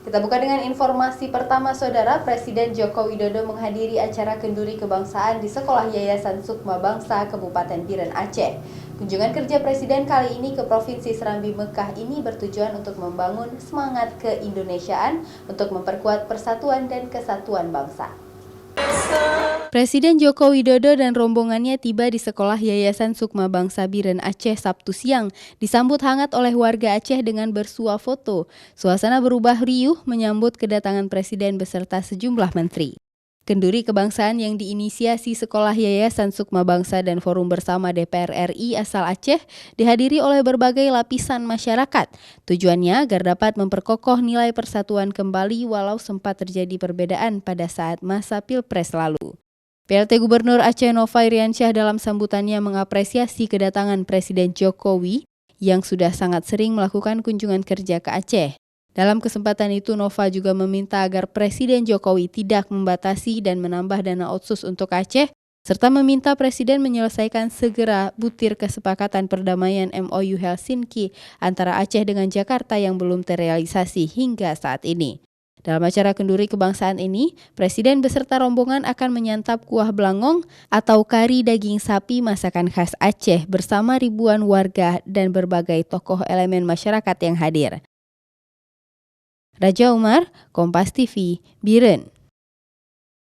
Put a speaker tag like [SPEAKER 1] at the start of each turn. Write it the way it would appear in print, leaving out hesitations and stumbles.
[SPEAKER 1] Kita buka dengan informasi pertama, Saudara. Presiden Joko Widodo menghadiri acara kenduri kebangsaan di Sekolah Yayasan Sukma Bangsa Kabupaten Biren, Aceh. Kunjungan kerja Presiden kali ini ke Provinsi Serambi Mekah ini bertujuan untuk membangun semangat keindonesiaan untuk memperkuat persatuan dan kesatuan bangsa. Presiden Joko Widodo dan rombongannya tiba di Sekolah Yayasan Sukma Bangsa Biren Aceh Sabtu siang, disambut hangat oleh warga Aceh dengan bersuah foto. Suasana berubah riuh menyambut kedatangan Presiden beserta sejumlah menteri. Kenduri kebangsaan yang diinisiasi Sekolah Yayasan Sukma Bangsa dan Forum Bersama DPR RI asal Aceh dihadiri oleh berbagai lapisan masyarakat. Tujuannya agar dapat memperkokoh nilai persatuan kembali walau sempat terjadi perbedaan pada saat masa Pilpres lalu. PLT Gubernur Aceh Nova Iriansyah dalam sambutannya mengapresiasi kedatangan Presiden Jokowi yang sudah sangat sering melakukan kunjungan kerja ke Aceh. Dalam kesempatan itu, Nova juga meminta agar Presiden Jokowi tidak membatasi dan menambah dana otsus untuk Aceh, serta meminta Presiden menyelesaikan segera butir kesepakatan perdamaian MOU Helsinki antara Aceh dengan Jakarta yang belum terrealisasi hingga saat ini. Dalam acara kenduri kebangsaan ini, Presiden beserta rombongan akan menyantap kuah belangong atau kari daging sapi masakan khas Aceh bersama ribuan warga dan berbagai tokoh elemen masyarakat yang hadir. Raja Umar, Kompas TV, Biren.